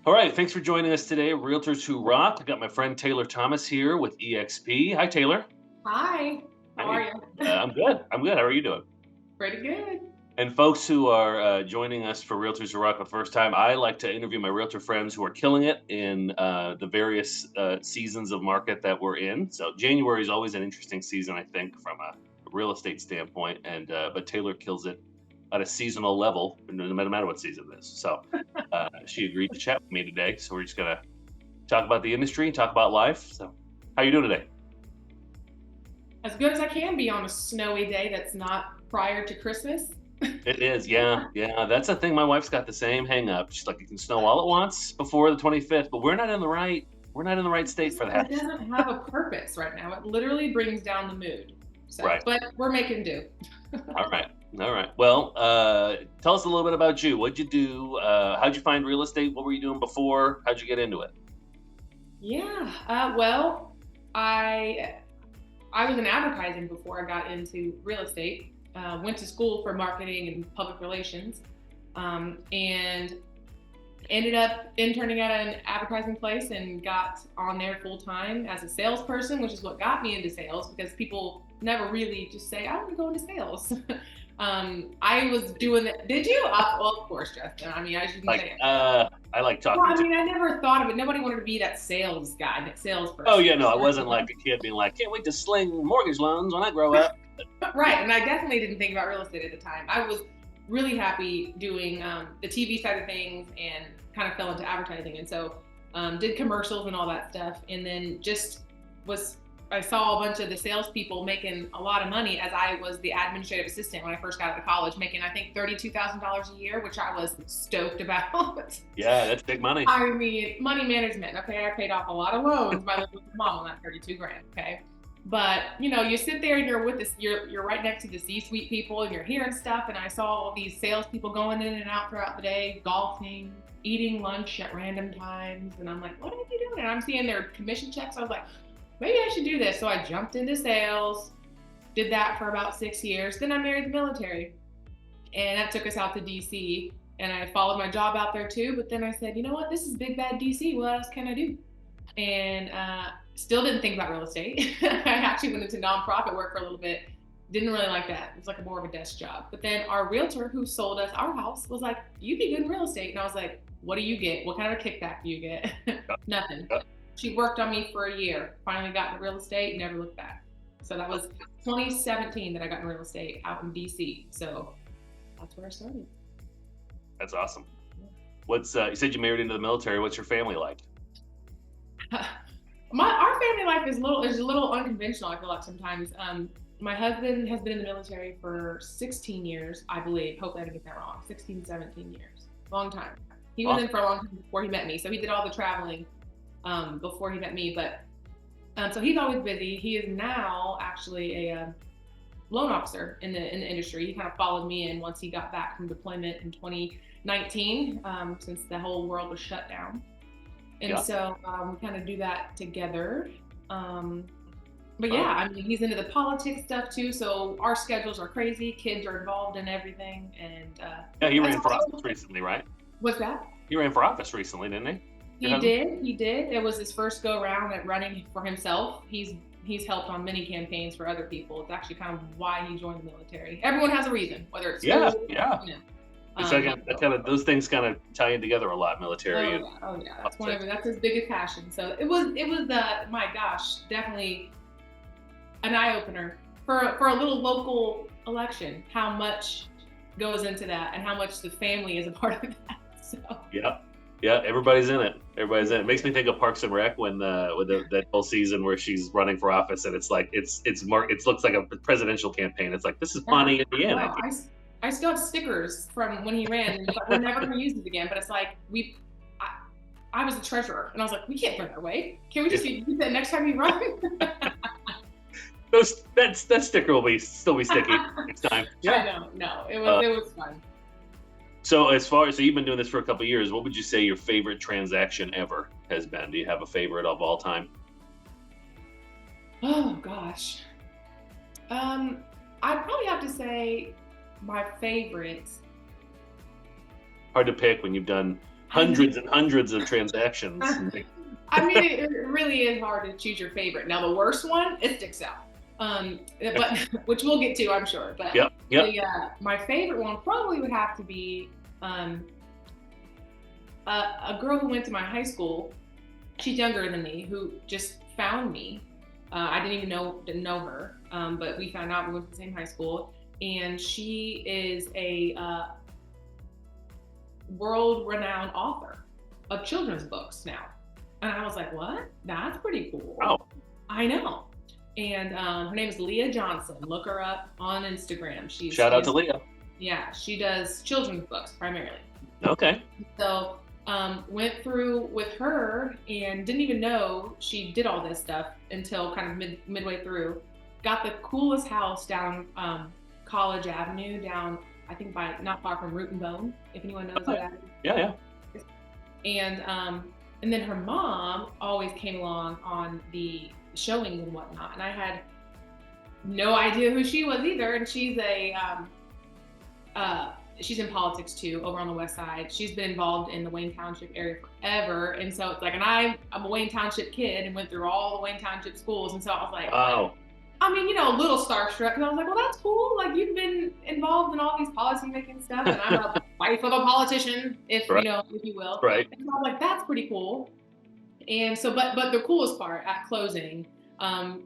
All right, thanks for joining us today, Realtors Who Rock. I got my friend Taylor Thomas here with EXP. Hi, Taylor. Hi, how are Hey, you? I'm good. I'm good. How are you doing? Pretty good. And folks who are joining us for Realtors Who Rock for the first time, I like to interview my realtor friends who are killing it in the various seasons of market that we're in. So January is always an interesting season, I think, from a real estate standpoint. And but Taylor kills it at a seasonal level, no matter what season it is. So she agreed to chat with me today. So we're just gonna talk about the industry, talk about life. So, how you doing today? As good as I can be on a snowy day that's not prior to Christmas. It is, yeah, yeah. That's the thing. My wife's got the same hang up. She's like, it can snow all at once before the 25th, but we're not in the right state for It that. doesn't have a purpose right now. It literally brings down the mood. So, Right. but we're making do. All right. All right. Well, tell us a little bit about you. What'd you do? How'd you find real estate? What were you doing before? How'd you get into it? Yeah. Well, I was in advertising before I got into real estate. Went to school for marketing and public relations, and ended up interning at an advertising place and got on there full time as a salesperson, which is what got me into sales because people never really just say, I want to go into sales. I was doing that. Did you? Well, of course, Justin. I mean, I shouldn't Like, say it. I like Well, talking I to. mean, I never thought of it. Nobody wanted to be that sales guy, that Oh salesperson. yeah, no, I wasn't like a kid being like, can't wait to sling mortgage loans when I grow up. Right. And I definitely didn't think about real estate at the time. I was really happy doing the TV side of things and kind of fell into advertising. And so did commercials and all that stuff. And then just was, I saw a bunch of the salespeople making a lot of money as I was the administrative assistant when I first got out of college, making, I think, $32,000 a year, which I was stoked about. Yeah, that's big money. I mean, money management. Okay, I paid off a lot of loans by living with my mom on that 32 grand. Okay, but you sit there and you're with this. You're right next to the C-suite people, and you're hearing stuff. And I saw all these salespeople going in and out throughout the day, golfing, eating lunch at random times, and I'm like, what are you doing? And I'm seeing their commission checks. I was like, maybe I should do this. So I jumped into sales, did that for about 6 years. Then I married the military, and that took us out to DC. And I followed my job out there too. But then I said, you know what? This is big bad DC. What else can I do? And still didn't think about real estate. I actually went into nonprofit work for a little bit. Didn't really like that. It was like more of a desk job. But then our realtor who sold us our house was like, you'd be good in real estate. And I was like, what do you get? What kind of a kickback do you get? Nothing. She worked on me for a year. Finally got into real estate, never looked back. So that was 2017 that I got in real estate out in DC. So that's where I started. That's awesome. What's you said you married into the military? What's your family like? Our family life is a little unconventional. I feel like sometimes. My husband has been in the military for 16 years, I believe. Hopefully I didn't get that wrong. 16, 17 years. Long time. He was in for a long time before he met me. So he did all the traveling before he met me. But so he's always busy. He is now actually a loan officer in the industry. He kind of followed me in once he got back from deployment in 2019, since the whole world was shut down. And Yeah. so we kind of do that together. But yeah, I mean, he's into the politics stuff too. So our schedules are crazy. Kids are involved in everything. And Yeah, he that's ran for office awesome. recently, right? What's that? He ran for office recently, didn't he? Your He husband? did. He did. It was his first go around at running for himself. He's helped on many campaigns for other people. It's actually kind of why he joined the military. Everyone has a reason, whether it's Yeah, school, yeah. you know. It's like Um, that kind of those things kind of tie in together a lot, military oh and yeah, oh yeah. politics. That's his biggest passion. So it was my gosh, definitely an eye opener for a little local election. How much goes into that, and how much the family is a part of that. So Yeah, yeah. Everybody's in it. Everybody's in it. It makes me think of Parks and Rec when with that whole season where she's running for office and it's like it looks like a presidential campaign. It's like this is yeah. funny at the end. Well, I still have stickers from when he ran, and it's like, we're never going to use these again. But it's like I, I was the treasurer, and I was like, we can't throw that away. Can we just use that next time you run? That sticker will still be sticky next time. I Yeah. don't know. Uh, It was fun. so you've been doing this for a couple of years, what would you say your favorite transaction ever has been? Do you have a favorite of all time? Oh gosh. I'd probably have to say my favorite. Hard to pick when you've done I know. hundreds and hundreds of transactions. I mean, it really is hard to choose your favorite. Now, the worst one, it sticks out. But which we'll get to, I'm sure. But Yep, yep. my favorite one probably would have to be um, a girl who went to my high school. She's younger than me, who just found me. I didn't know her, but we found out we went to the same high school, and she is a world-renowned author of children's books now. And I was like, what? That's pretty cool. Wow. I know. And her name is Leah Johnson. Look her up on Instagram. Shout out to Leah. Yeah, she does children's books primarily. Okay. So went through with her and didn't even know she did all this stuff until kind of midway through. Got the coolest house down College Avenue, down I think by not far from Root and Bone, if anyone knows that. Yeah. And then her mom always came along on the showings and whatnot, and I had no idea who she was either. And she's she's in politics too, over on the West Side. She's been involved in the Wayne Township area forever, and so it's like, and I'm a Wayne Township kid and went through all the Wayne Township schools, and so I was like, wow. I mean, a little starstruck, and I was like, well, that's cool. Like, you've been involved in all these policy making stuff, and I'm a wife of a politician, if you will. Right. And so I was like, that's pretty cool. And so, but the coolest part at closing,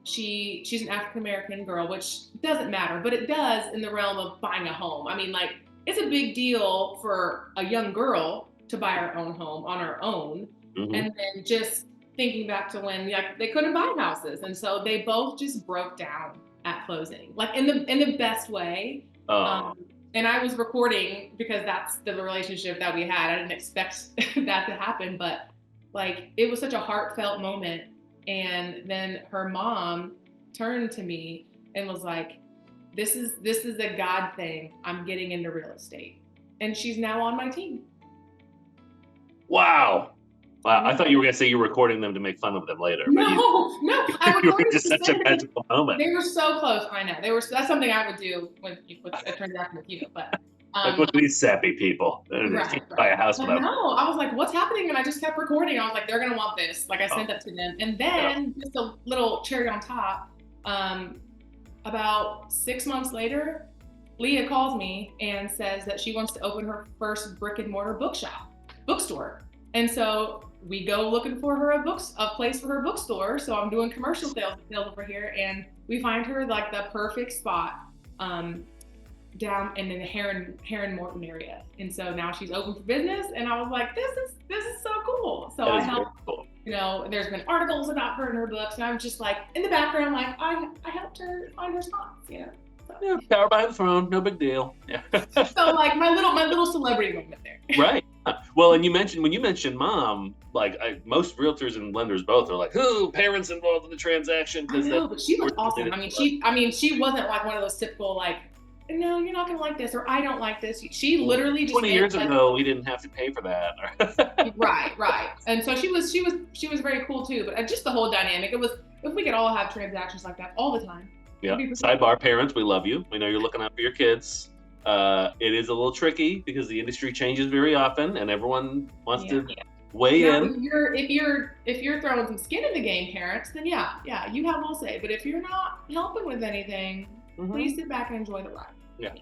she's an African American girl, which doesn't matter, but it does in the realm of buying a home. I mean, like, it's a big deal for a young girl to buy her own home on her own, Mm-hmm. and then just thinking back to when they couldn't buy houses, and so they both just broke down at closing, like in the best way. And I was recording because that's the relationship that we had. I didn't expect that to happen, but like, it was such a heartfelt moment. And then her mom turned to me and was like, this is a God thing. I'm getting into real estate, and she's now on my team. Wow. I thought you were going to say you were recording them to make fun of them later. No, I you were recorded just such a magical moment. They were so close. I know. That's something I would do with a transaction with you. But like, look at these sappy people. Right. Buy a house without. No, I was like, what's happening? And I just kept recording. I was like, they're going to want this. Like, I sent that to them. And then just a little cherry on top, about 6 months later, Leah calls me and says that she wants to open her first brick and mortar bookstore. And so we go looking for her a place for her bookstore. So I'm doing commercial sales over here, and we find her like the perfect spot down in the Heron Morton area. And so now she's open for business, and I was like, this is so cool. So I helped. Cool. There's been articles about her in her books, and I'm just like in the background, like I helped her find her spots. So. Yeah, power by the throne, no big deal. Yeah. So like my little celebrity moment there. Right. Well, and when you mentioned mom, like most realtors and lenders both are like, "Who parents involved in the transaction?" I know, but she was awesome. I mean, she wasn't like one of those typical like, no, you're not gonna like this, or I don't like this. She literally just 20 years ago, we didn't have to pay for that. Right. And so she was very cool too. But just the whole dynamic, it was, if we could all have transactions like that all the time. Yeah. Sidebar, parents, we love you. We know you're looking out for your kids. It is a little tricky because the industry changes very often, and everyone wants to weigh in. If you're throwing some skin in the game, parents, then yeah, you have all say. But if you're not helping with anything, please sit back and enjoy the ride. Yeah.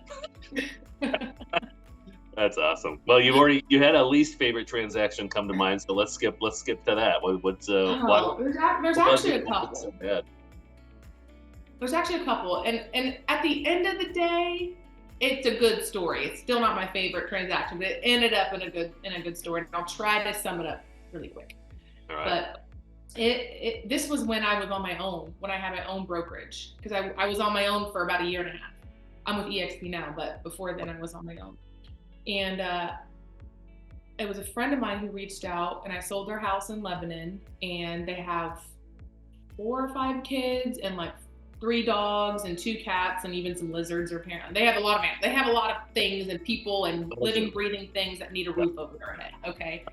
That's awesome. Well, you had a least favorite transaction come to mind, so let's skip to that. There's actually a couple. So bad? There's actually a couple, and at the end of the day, it's a good story. It's still not my favorite transaction, but it ended up in a good story. And I'll try to sum it up really quick. All right. But this was when I was on my own, when I had my own brokerage, because I was on my own for about a year and a half. I'm with EXP now, but before then I was on my own. And it was a friend of mine who reached out, and I sold their house in Lebanon, and they have 4 or 5 kids and like 3 dogs and 2 cats and even some lizards or parents. They have a lot of things and people and living, breathing things that need a roof over their head. Okay.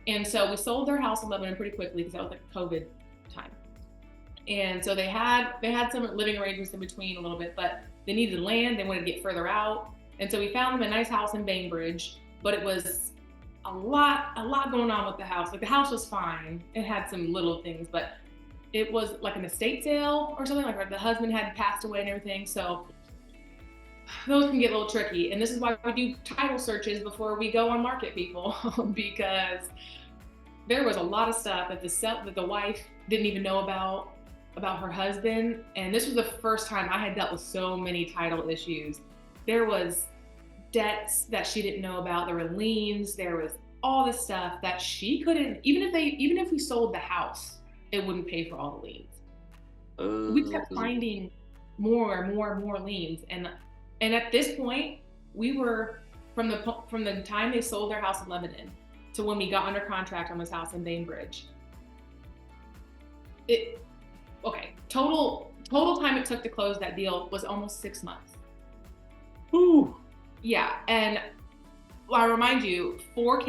And so we sold their house in Lebanon pretty quickly because that was like COVID time. And so they had some living arrangements in between a little bit, but they needed land. They wanted to get further out. And so we found them a nice house in Bainbridge, but it was a lot going on with the house. Like the house was fine. It had some little things, but it was like an estate sale or something, like the husband had passed away and everything. So those can get a little tricky. And this is why we do title searches before we go on market, people, because there was a lot of stuff that the wife didn't even know about her husband. And this was the first time I had dealt with so many title issues. There was debts that she didn't know about. There were liens. There was all this stuff that she couldn't, even if we sold the house, it wouldn't pay for all the liens. We kept finding more and more and more liens. And at this point, we were from the time they sold their house in Lebanon to when we got under contract on this house in Bainbridge. Total time it took to close that deal was almost 6 months. Ooh. Yeah, and I remind you, 4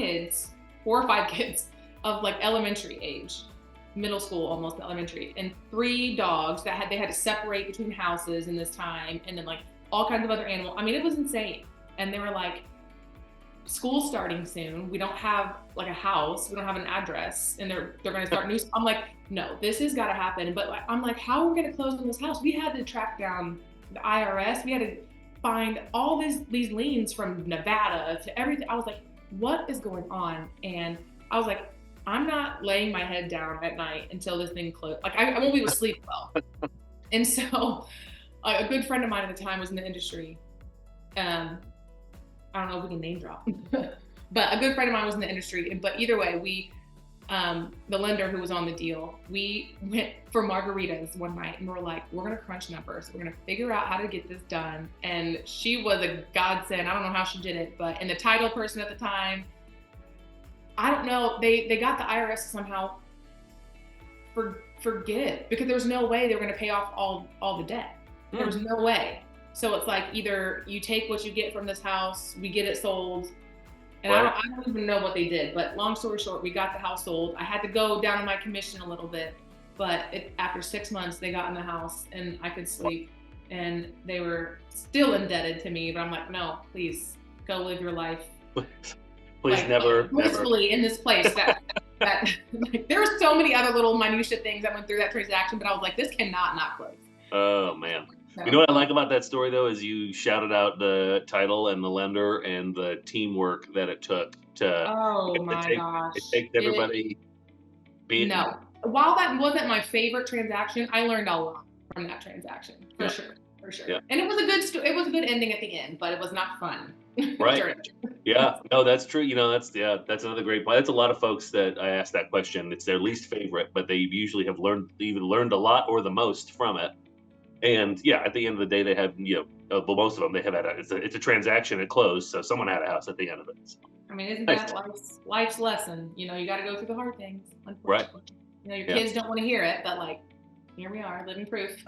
or 5 kids of like elementary age, middle school, almost elementary, and 3 dogs that they had to separate between houses in this time, and then like all kinds of other animals. I mean, it was insane. And they were like, school's starting soon. We don't have like a house. We don't have an address, and they're going to start new. I'm like, no, this has got to happen. But like, I'm like, how are we going to close on this house? We had to track down the IRS. We had to find all these liens from Nevada to everything. I was like, what is going on? And I was like, I'm not laying my head down at night until this thing closes. Like I won't be able to sleep well. And so a good friend of mine at the time was in the industry. I don't know if we can name drop, but a good friend of mine was in the industry. But either way, the lender who was on the deal, we went for margaritas one night, and we're like, we're going to crunch numbers. We're going to figure out how to get this done. And she was a godsend. I don't know how she did it, but, and the title person at the time, I don't know, they got the IRS to somehow forgive, because there was no way they were going to pay off all the debt. There was no way. So it's like, either you take what you get from this house, we get it sold. And right. I don't even know what they did, but long story short, we got the house sold. I had to go down on my commission a little bit, but after 6 months, they got in the house and I could sleep, and they were still indebted to me. But I'm like, no, please go live your life. Please like, never in this place that like, there were so many other little minutia things that went through that transaction, but I was like, this cannot not close. Oh man. So, you know what I like about that story though, is you shouted out the title and the lender and the teamwork that it took to. Oh my gosh! It takes everybody. No, while that wasn't my favorite transaction, I learned a lot from that transaction for sure. Yeah. And it was a good ending at the end, but it was not fun. Right. Yeah. No, that's true. You know, that's another great point. That's a lot of folks that I ask that question. It's their least favorite, but they usually have learned a lot or the most from it. And yeah, at the end of the day, they have, well, most of them, they have had it's a transaction, it closed, so someone had a house at the end of it. So. I mean, isn't that life's lesson? You got to go through the hard things, unfortunately. Right. Your kids don't want to hear it, but like, here we are, living proof.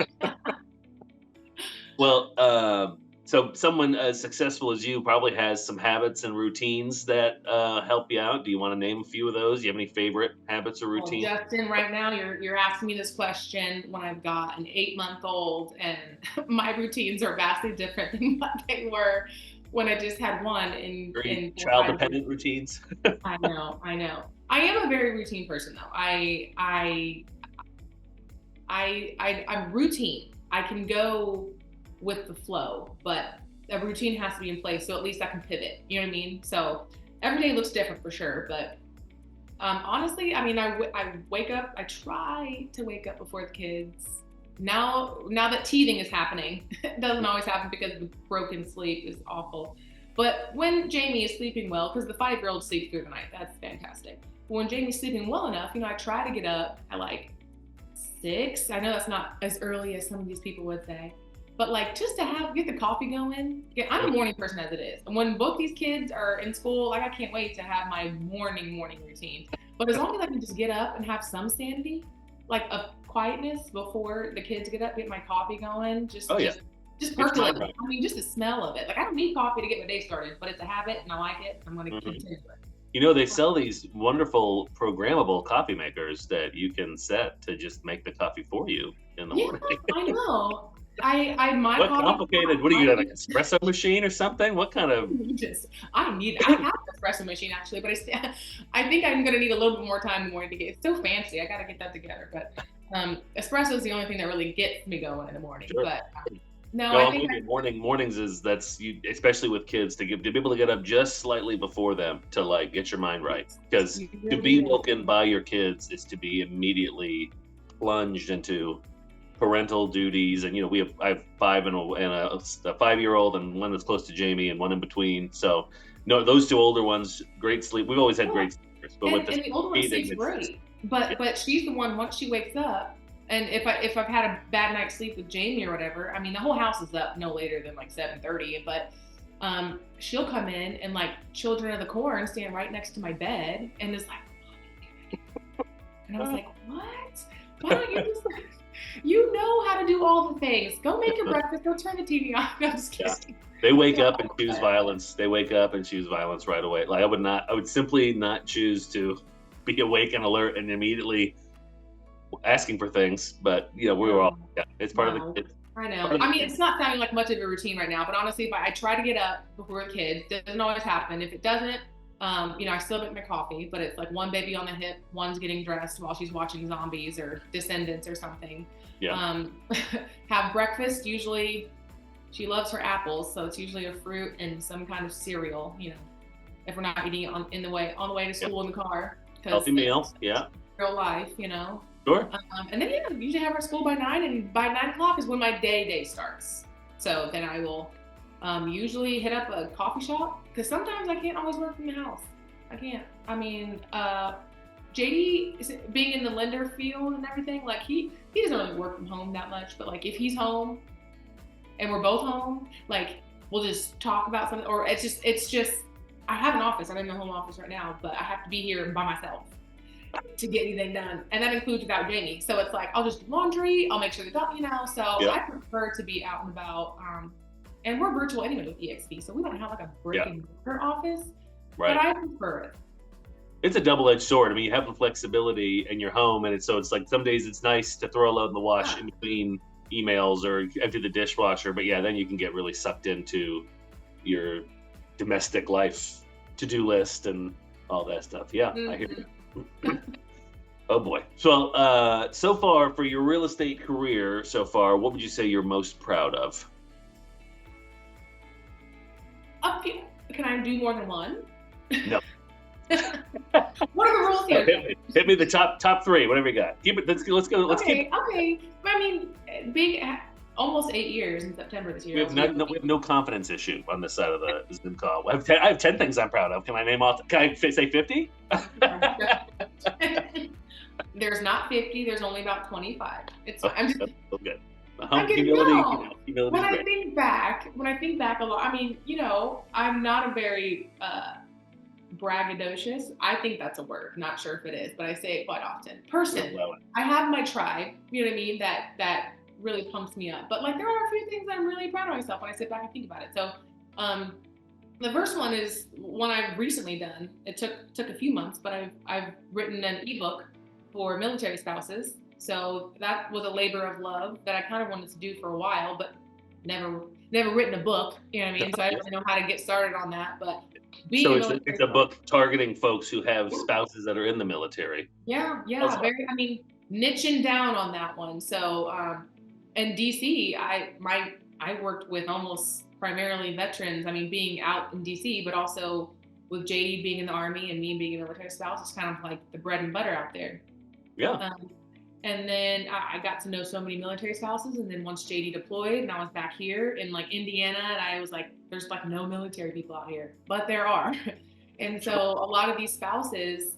Well, so someone as successful as you probably has some habits and routines that help you out. Do you want to name a few of those? Do you have any favorite habits or routines? Well, Justin, right now you're asking me this question when I've got an 8-month-old, and my routines are vastly different than what they were when I just had one in child-dependent routines. I know. I am a very routine person though. I'm routine. I can go with the flow, but a routine has to be in place, so at least I can pivot. You know what I mean? So every day looks different for sure, but honestly, I mean, I wake up. I try to wake up before the kids. Now that teething is happening, it doesn't always happen because the broken sleep is awful. But when Jamie is sleeping well, because the 5-year-old sleeps through the night, that's fantastic. But when Jamie's sleeping well enough, I try to get up at like 6. I know that's not as early as some of these people would say, but like just to get the coffee going. Yeah, I'm a morning person as it is. And when both these kids are in school, like I can't wait to have my morning routine. But as long as I can just get up and have some sanity, like a quietness before the kids get up, get my coffee going, just percolate. I mean, just the smell of it. Like I don't need coffee to get my day started, but it's a habit and I like it. I'm going to continue it. They sell these wonderful programmable coffee makers that you can set to just make the coffee for you in the morning. I know. My What coffee complicated? What are you, like, an espresso machine or something? What kind of? I have an espresso machine actually, but I think I'm gonna need a little bit more time in the morning to get. It's so fancy. I gotta get that together. But espresso is the only thing that really gets me going in the morning. Sure. But no, No, I I'm think with you. Mornings is that's you, especially with kids, to be able to get up just slightly before them to like get your mind right. Because you to really be do. woken by your kids is to be immediately plunged into parental duties. And I have five and a 5-year-old and one that's close to Jamie and one in between. So no, those two older ones, great sleep. We've always had Yeah. great sleepers, but with the And the older one feeding, sleeps it's great, yeah, but she's the one once she wakes up, and if I've had a bad night's sleep with Jamie or whatever, I mean the whole house is up no later than like 7:30, but she'll come in and like Children of the Corn stand right next to my bed and is like, and I was like, what? Why don't you just like, you know how to do all the things? Go make your breakfast. Go turn the TV on. I'm just yeah. kidding. They wake Yeah. up and choose violence. They wake up and choose violence right away. Like I would simply not choose to be awake and alert and immediately asking for things. But we were all, yeah, it's part of No, the, it's I part know. of I the mean, kid. it's not sounding like much of a routine right now, but honestly, if I try to get up before the kids, doesn't always happen. If it doesn't, I still make my coffee, but it's like one baby on the hip, one's getting dressed while she's watching Zombies or Descendants or something. Yeah. Have breakfast. Usually, she loves her apples, so it's usually a fruit and some kind of cereal. If we're not eating it on the way to school in the car, because Healthy meal. Yeah. real life. Sure. And then usually have her at school by 9, and by 9 o'clock is when my day starts. So then I will usually hit up a coffee shop because sometimes I can't always work from the house. I can't. I mean, JD being in the lender field and everything, like he doesn't really work from home that much. But like if he's home and we're both home, like we'll just talk about something, or it's just I have an office. I'm in my home office right now, but I have to be here by myself to get anything done, and that includes without Jamie. So it's like I'll just do laundry, I'll make sure the dog, So Yeah. I prefer to be out and about. And we're virtual anyway with EXP, so we don't have like a brick and mortar office. Right. But I prefer it. It's a double-edged sword. I mean, you have the flexibility in your home, and it's like some days it's nice to throw a load in the wash in between emails or empty the dishwasher. But yeah, then you can get really sucked into your domestic life to-do list and all that stuff. Yeah, I hear you. Oh boy. So, so far for your real estate career so far, what would you say you're most proud of? Okay, can I do more than one? No. What are the rules here? Hit me the top three, whatever you got. Keep it. Let's go. Let's keep. Okay. I mean, being almost 8 years in September this year. We have no confidence issue on this side of the Zoom call. I have 10 things I'm proud of. Can I name off? Can I say 50? There's not 50. There's only about 25. It's fine. I'm just good. Humility when I think back a lot, I mean, I'm not a very braggadocious. I think that's a word. Not sure if it is, but I say it quite often. Person. I have my tribe. You know what I mean? That really pumps me up. But like, there are a few things that I'm really proud of myself when I sit back and think about it. So, the first one is one I've recently done. It took a few months, but I've written an ebook for military spouses. So that was a labor of love that I kind of wanted to do for a while, but never written a book. You know what I mean? So I didn't know how to get started on that. But it's a book targeting folks who have spouses that are in the military. Yeah. Very. I mean, niching down on that one. So in DC, I worked with almost primarily veterans. I mean, being out in DC, but also with JD being in the Army and me being a military spouse, it's kind of like the bread and butter out there. Yeah. And then I got to know so many military spouses. And then once JD deployed and I was back here in like Indiana, and I was like, there's like no military people out here, but there are. And so a lot of these spouses,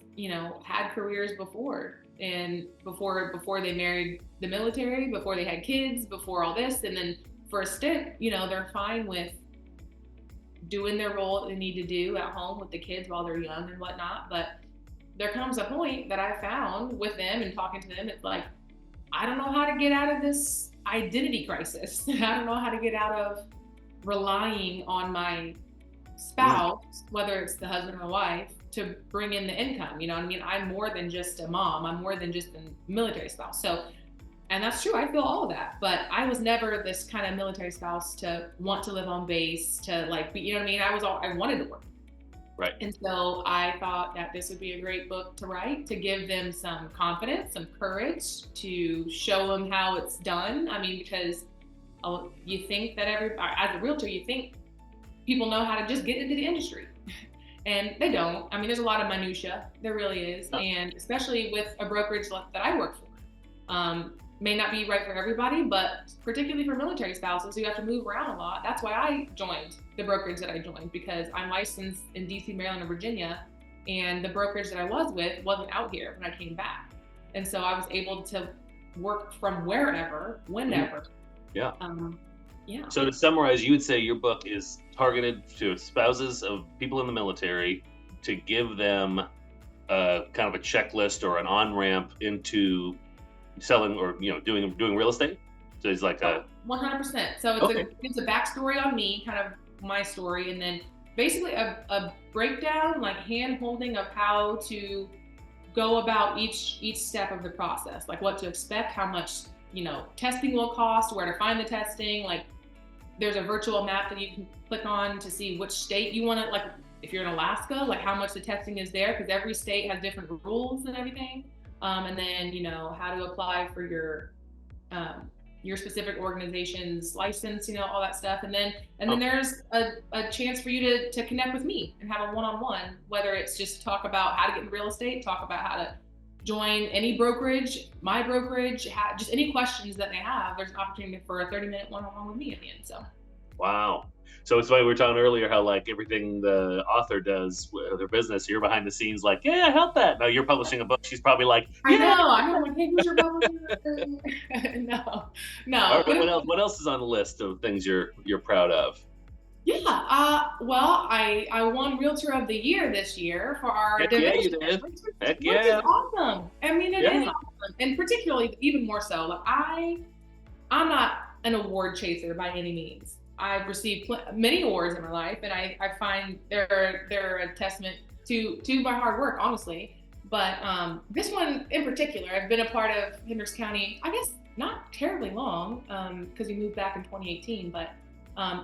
had careers before they married the military, before they had kids, before all this. And then for a stint, they're fine with doing their role that they need to do at home with the kids while they're young and whatnot. But there comes a point that I found with them and talking to them, it's like, I don't know how to get out of this identity crisis. I don't know how to get out of relying on my spouse, whether it's the husband or wife, to bring in the income. You know what I mean? I'm more than just a mom. I'm more than just a military spouse. So And that's true. I feel all of that. But I was never this kind of military spouse to want to live on base, to like be, you know what I mean? I wanted to work. Right. And so I thought that this would be a great book to write, to give them some confidence, some courage, to show them how it's done. I mean, because you think that as a realtor, you think people know how to just get into the industry. And they don't. I mean, there's a lot of minutia. There really is. And especially with a brokerage that I work for. May not be right for everybody, but particularly for military spouses who have to move around a lot. That's why I joined the brokerage that I joined, because I'm licensed in DC, Maryland, and Virginia. And the brokerage that I was with wasn't out here when I came back. And so I was able to work from wherever, whenever. Yeah. Yeah. So to summarize, you would say your book is targeted to spouses of people in the military to give them kind of a checklist or an on-ramp into selling or doing real estate. So it's like 100%. So it's a backstory on me, kind of my story, and then basically a breakdown, like hand holding of how to go about each step of the process, like what to expect, how much testing will cost, where to find the testing. Like there's a virtual map that you can click on to see which state you want to, like if you're in Alaska, like how much the testing is there, because every state has different rules and everything. And then how to apply for your specific organization's license, all that stuff. And then there's a chance for you to connect with me and have a one-on-one, whether it's just talk about how to get into real estate, talk about how to join any brokerage, my brokerage, just any questions that they have. There's an opportunity for a 30-minute one-on-one with me at the end. So. Wow. So it's funny, we were talking earlier how like everything the author does with their business, you're behind the scenes like, yeah, I help that. Now you're publishing a book. She's probably like, yeah. I know. Like, hey, who's your publisher? No. All right, what else is on the list of things you're proud of? Yeah. Well, I won Realtor of the Year this year for our division. Yeah, you did. Heck which is awesome. I mean, it is awesome, and particularly even more so. Like I'm not an award chaser by any means. I've received many awards in my life, and I find they're a testament to my hard work, honestly. But this one in particular, I've been a part of Hendricks County, I guess not terribly long, because we moved back in 2018. But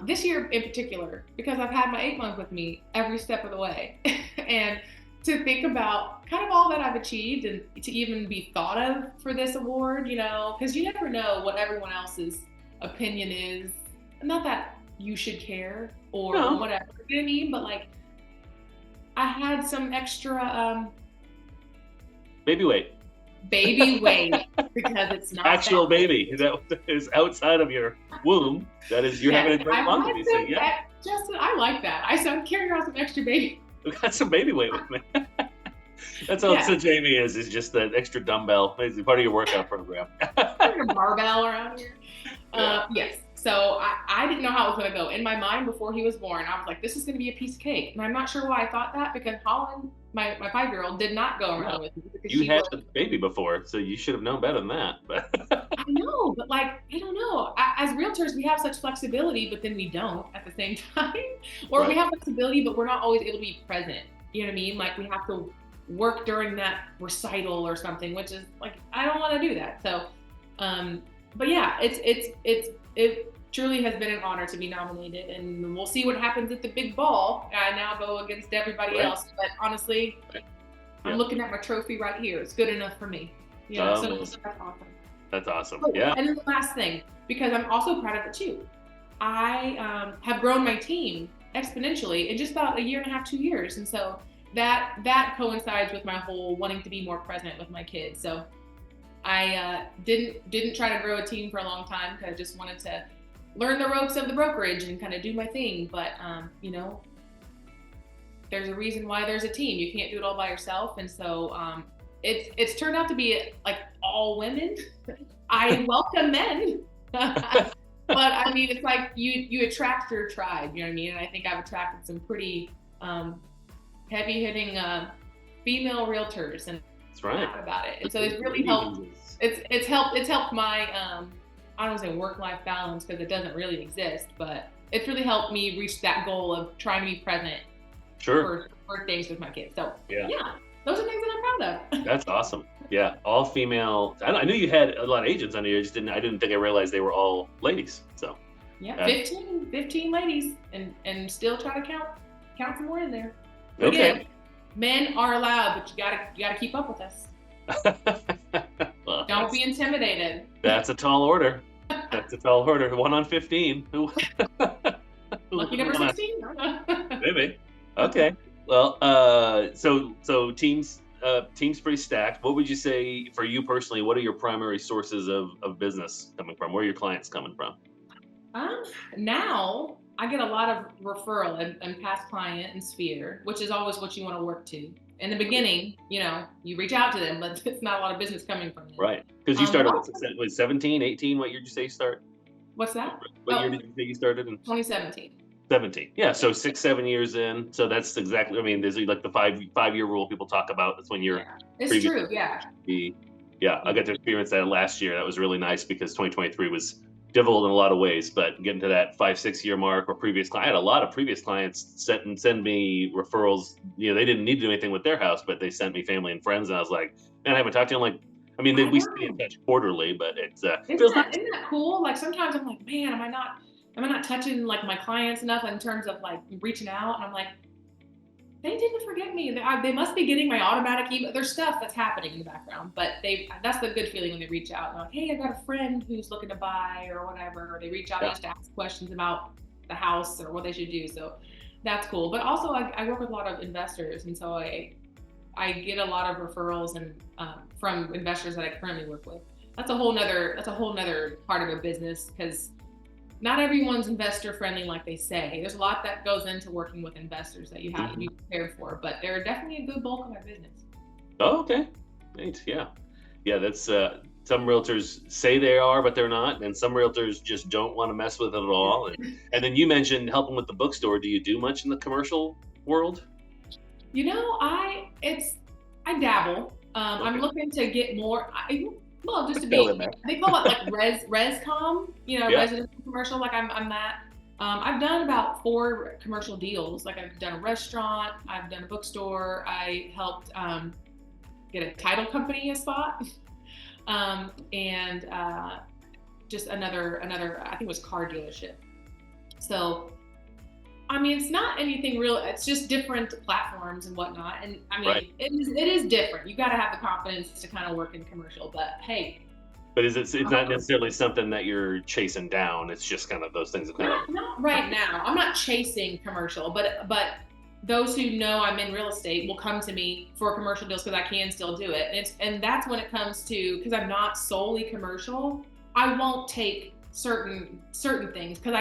this year in particular, because I've had my 8-month with me every step of the way, and to think about kind of all that I've achieved, and to even be thought of for this award, because you never know what everyone else's opinion is. Not that you should care or whatever, you know what I mean? But like, I had some extra baby weight because it's not actual baby that is outside of your womb. That is, you're having a great month. Justin, I like that. I'm carrying around some extra baby. We got some baby weight with me. That's all Jamie is just that extra dumbbell. It's part of your workout program. A barbell around here. Yes. So I didn't know how it was going to go. In my mind, before he was born, I was like, this is going to be a piece of cake. And I'm not sure why I thought that, because Holland, my 5-year-old, did not go around with me. You had a baby before, so you should have known better than that. But I know, but like, I don't know. As realtors, we have such flexibility, but then we don't at the same time. Or we have flexibility, but we're not always able to be present. You know what I mean? Like, we have to work during that recital or something, which is like, I don't want to do that. So, but yeah, it truly has been an honor to be nominated, and we'll see what happens at the big ball. I now go against everybody else, but honestly, I'm looking at my trophy right here. It's good enough for me. So that's awesome. That's awesome. Oh, yeah. And then the last thing, because I'm also proud of it too, I have grown my team exponentially in just about 1.5 years, 2 years, and so that coincides with my whole wanting to be more present with my kids. So I didn't try to grow a team for a long time, because I just wanted to learn the ropes of the brokerage and kind of do my thing. But there's a reason why there's a team. You can't do it all by yourself. And so it's turned out to be like all women. I welcome men. But I mean, it's like you attract your tribe, you know what I mean? And I think I've attracted some pretty heavy hitting female realtors, and that's right about it. And so it's really helped. It's helped my I don't want to say work-life balance, because it doesn't really exist, but it's really helped me reach that goal of trying to be present for things with my kids. So yeah, those are things that I'm proud That's awesome. Yeah, all female. I knew you had a lot of agents under you. I didn't think I realized they were all ladies. So Yeah, uh, 15 ladies, and still try to count some more in there. But okay. again, men are allowed, but you gotta keep up with us. Well, Don't be intimidated. that's a tall order. That's a tall order. 1 on 15. Who Lucky number wanna 16. maybe. Okay. Well, so teams pretty stacked. What would you say for you personally? What are your primary sources of business coming from? Where are your clients coming from? Um, Now I get a lot of referral and past client and sphere, which is always what you want to work to. In the beginning, you reach out to them, but it's not a lot of business coming from them. Right. Because you But started also, with 17, 18. What year did you say you start? what's that? What year Oh, did you say you started in? 2017. 17. Yeah. So 6, 7 years in. So that's exactly, I mean, there's like the five-year rule people talk about. That's when you're Yeah, it's previous. true. Yeah. Yeah. I got to experience that last year. That was really nice because 2023 was difficult in a lot of ways, but getting to that 5, 6 year mark or I had a lot of previous clients send me referrals. They didn't need to do anything with their house, but they sent me family and friends. And I was like, man, I haven't talked to them. Like, I mean, I we stay in know. touch quarterly, but it's Isn't feels nice. that isn't that cool? Like sometimes I'm like, man, am I not touching like my clients enough in terms of like reaching out? And I'm like, they didn't forget me. They must be getting my automatic email. There's stuff that's happening in the background, but that's the good feeling when they reach out and like, hey, I've got a friend who's looking to buy or whatever. Or they reach out Yeah. just to ask questions about the house or what they should do. So that's cool. But also I work with a lot of investors, and so I get a lot of referrals and from investors that I currently work with. That's a whole nother part of a business because not everyone's investor friendly like they say. There's a lot that goes into working with investors that you have to Mhm. be prepared for, but they're definitely a good bulk of my business. Oh, okay. Neat. Yeah. Yeah. That's some realtors say they are, but they're not, and some realtors just don't want to mess with it at all. And then you mentioned helping with the bookstore. Do you do much in the commercial world? I dabble. I'm Okay. looking to get more. Well, just to Fill in be, there. they call it like rescom, Yeah. residential commercial. Like I'm that. I've done about 4 commercial deals. Like I've done a restaurant, I've done a bookstore. I helped get a title company a spot, and just another. I think it was car dealership. So I mean, it's not anything real. It's just different platforms and whatnot. And I Right. mean, it is different. You got to have the confidence to kind of work in commercial. But hey, But it's not um, necessarily something that you're chasing down. It's just kind of those things that kind of not right now. I'm not chasing commercial, but those who know I'm in real estate will come to me for commercial deals because I can still do it. And that's when it comes to, because I'm not solely commercial. I won't take certain things because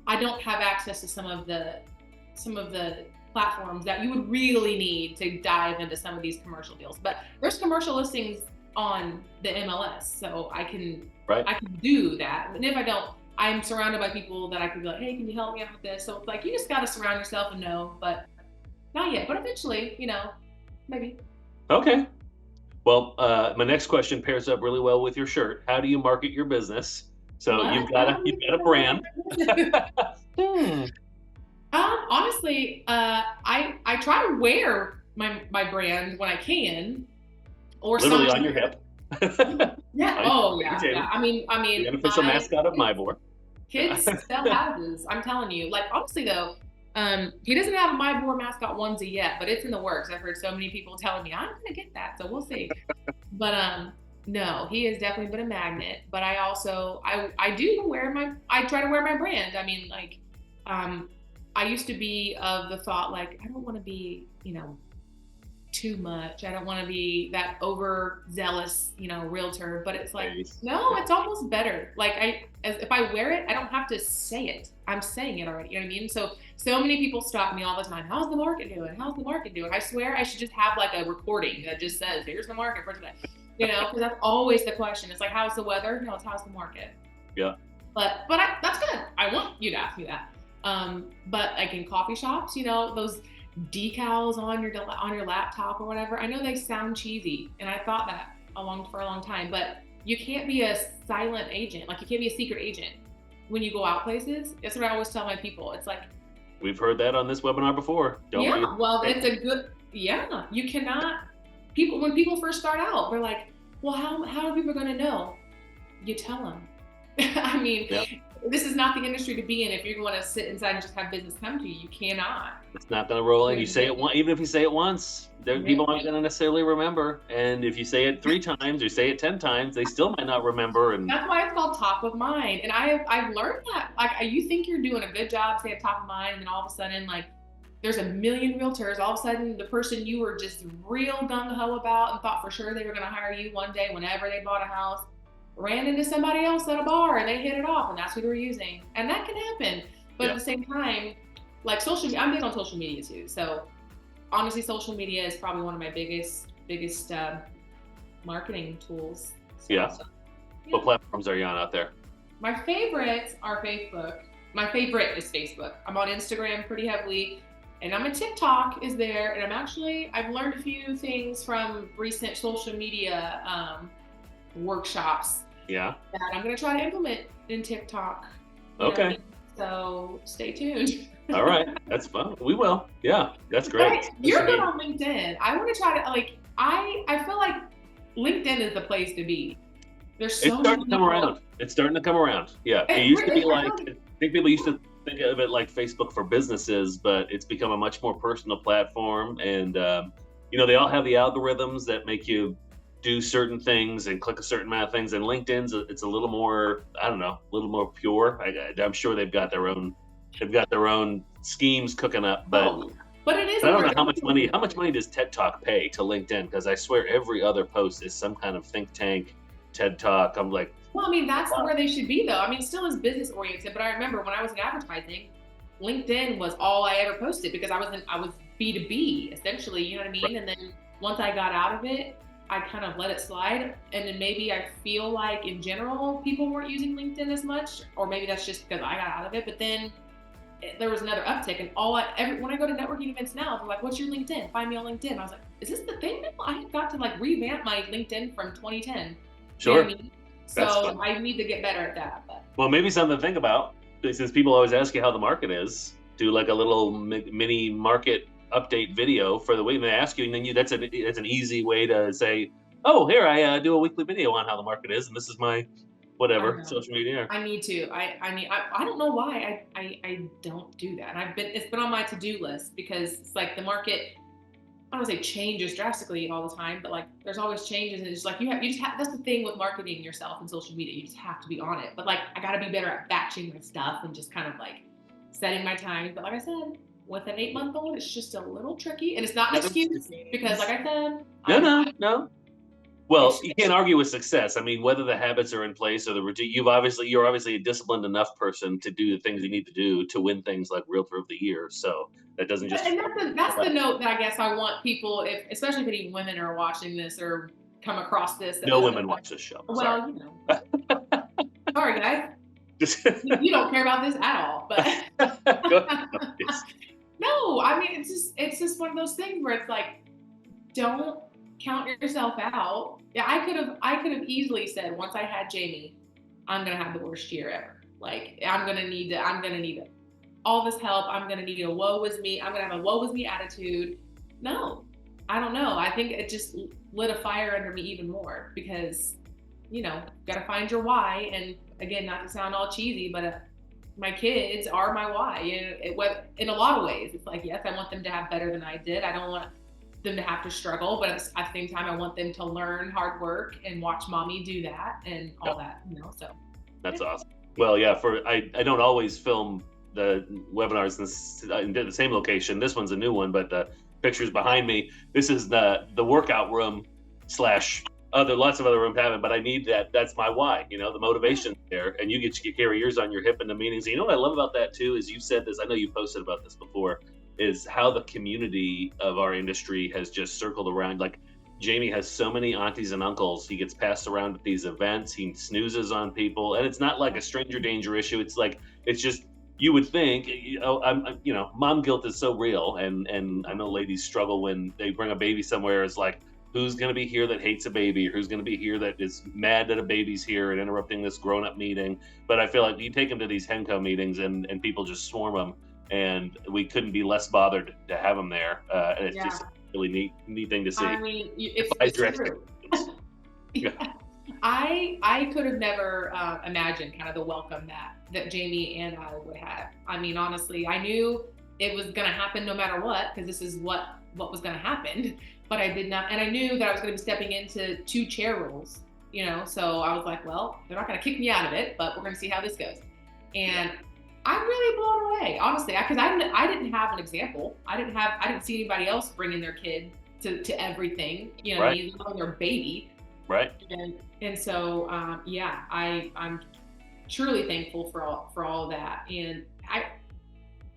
I don't have access to some of the platforms that you would really need to dive into some of these commercial deals. But there's commercial listings on the MLS, so I can right. I can do that. And if I don't, I'm surrounded by people that I can be like, hey, can you help me out with this? So it's like you just got to surround yourself and know, but not yet. But eventually, maybe. Okay. Well, my next question pairs up really well with your shirt. How do you market your business? So What? you've got a brand. Hmm. Honestly, I try to wear my brand when I can, or Literally on sometimes. your hip. Yeah. On Oh, your yeah. table. Yeah. I mean, The unofficial my mascot of MIBOR. kids sell houses. I'm telling you. Like honestly though, he doesn't have a My Board mascot onesie yet, but it's in the works. I've heard so many people telling me I'm gonna get that, so we'll see. But no, he has definitely been a magnet. But I also I try to wear my brand. I mean, like, um, I used to be of the thought like I don't want to be too much. I don't want to be that overzealous, realtor. But it's like, Nice. no, it's almost better. Like if I wear it, I don't have to say it. I'm saying it already. You know what I mean? So many people stop me all the time. How's the market doing? How's the market doing? I swear I should just have like a recording that just says, here's the market for today. Because that's always the question. It's like, how's the weather? No, it's how's the market. Yeah. But that's good. I want you to ask me that. But like in coffee shops, those decals on your laptop or whatever. I know they sound cheesy, and I thought that for a long time. But you can't be a silent agent. Like you can't be a secret agent when you go out places. That's what I always tell my people. It's like, We've heard that on this webinar before. Don't be yeah, well, afraid. it's a good, yeah. You cannot. when people first start out, they're like, well, how are people going to know? You tell them. I mean, Yeah. this is not the industry to be in if you're going to sit inside and just have business come to you. You cannot. It's not going to roll in. You say Yeah. it once, even if you say it once, people aren't going to necessarily remember. And if you say it 3 times or say it 10 times, they still might not remember. And that's why it's called top of mind. And I've learned that, like, you think you're doing a good job staying top of mind, and then all of a sudden, like, there's a million realtors. All of a sudden, the person you were just real gung-ho about and thought for sure they were going to hire you one day whenever they bought a house, ran into somebody else at a bar and they hit it off, and that's who they're using. And that can happen. But at the same time, like, I'm big on social media too. So honestly, social media is probably one of my biggest marketing tools. So, What platforms are you on out there? My favorites are Facebook. My favorite is Facebook. I'm on Instagram pretty heavily, and I'm a TikTok is there. And I've learned a few things from recent social media workshops. Yeah. That I'm going to try to implement in TikTok. Okay. So stay tuned. All right. That's fun. We will. Yeah. That's great. But you're good on LinkedIn. I want to try to, like, I feel like LinkedIn is the place to be. There's so It's starting to come around. It's starting to come around. Yeah. It used to be like, I think people used to think of it like Facebook for businesses, but it's become a much more personal platform. And, they all have the algorithms that make you do certain things and click a certain amount of things. And LinkedIn's, it's a little more, I don't know, a little more pure. I'm sure they've got their own schemes cooking up, but it is. I don't know how much money does TED Talk pay to LinkedIn? Because I swear every other post is some kind of think tank TED Talk. I'm like, well, I mean, that's where they should be, though. I mean, it still is business oriented, but I remember when I was in advertising, LinkedIn was all I ever posted because I was B2B essentially, you know what I mean? Right. And then once I got out of it, I kind of let it slide. And then maybe I feel like in general, people weren't using LinkedIn as much, or maybe that's just because I got out of it. But then there was another uptick, and when I go to networking events now, they're like, what's your LinkedIn? Find me on LinkedIn. I was like, is this the thing now? I have got to like revamp my LinkedIn from 2010. Sure. You know what I mean? So I need to get better at that. But. Well, maybe something to think about, since people always ask you how the market is, do like a little mini market update video for the week. And they ask you, and then that's an easy way to say, oh, here, I do a weekly video on how the market is, and this is my whatever social media. I need to. I don't know why I don't do that. It's been on my to-do list because it's like the market, I don't want to say changes drastically all the time, but like there's always changes, and it's like that's the thing with marketing yourself and social media. You just have to be on it. But like I got to be better at batching my stuff and just kind of like setting my time. But like I said, with an 8-month-old, it's just a little tricky, and it's not an excuse because, like I said, no. Well, you can't argue with success. I mean, whether the habits are in place or the routine, you're obviously a disciplined enough person to do the things you need to do to win things like Realtor of the Year. So that doesn't just. And that's the note that I guess I want people, especially if any women are watching this or come across this. No women watch this show. Well, you know. Sorry, guys. You don't care about this at all, but. No, I mean, it's just one of those things where it's like, don't count yourself out. Yeah, I could have easily said once I had Jamie, I'm gonna have the worst year ever. Like I'm gonna need all this help. I'm gonna need a woe is me. I'm gonna have a woe is me attitude. No, I don't know. I think it just lit a fire under me even more because, gotta find your why. And again, not to sound all cheesy, but my kids are my why. In a lot of ways, it's like, yes, I want them to have better than I did. I don't want them to have to struggle, but at the same time, I want them to learn hard work and watch mommy do that and all that, so. That's awesome. Well, yeah, I don't always film the webinars in the same location. This one's a new one, but the pictures behind me, this is the workout room / lots of other rooms have it, but I need that. That's my why, the motivation there. And you get to carry yours on your hip in the meetings. And you know what I love about that too, is you said this, I know you posted about this before, is how the community of our industry has just circled around. Like Jamie has so many aunties and uncles. He gets passed around at these events. He snoozes on people, and it's not like a stranger danger issue. It's like, it's just, you would think, mom guilt is so real. And I know ladies struggle when they bring a baby somewhere. It's like, who's going to be here that hates a baby, or who's going to be here that is mad that a baby's here and interrupting this grown-up meeting. But I feel like you take them to these Henco meetings and people just swarm them. And we couldn't be less bothered to have them there. And it's just, really neat thing to see. I mean, Defies it's your true. expectations. Yeah. I could have never imagined kind of the welcome that Jamie and I would have. I mean, honestly, I knew it was going to happen no matter what, because this is what was going to happen. But I did not, and I knew that I was going to be stepping into 2 chair roles. So I was like, well, they're not going to kick me out of it, but we're going to see how this goes. And I'm really blown away, honestly, because I didn't have an example. I didn't see anybody else bringing their kid to everything. You know what I Right. mean? Their baby. Right. And so I'm truly thankful for all of that. And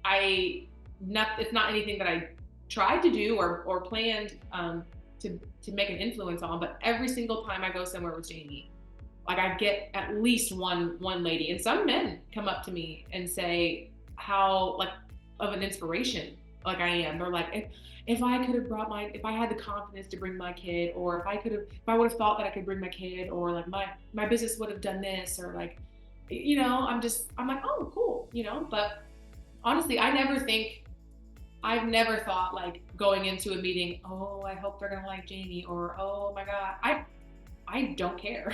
it's not anything that I tried to do or planned to make an influence on, but every single time I go somewhere with Jamie, like I get at least one lady, and some men come up to me and say how like of an inspiration like I am. They're like, if I could have if I had the confidence to bring my kid, or if I would have thought that I could bring my kid, or like my business would have done this, or like, I'm like, oh, cool, but honestly, I've never thought like going into a meeting, oh, I hope they're gonna like Jamie, or oh my God, I don't care.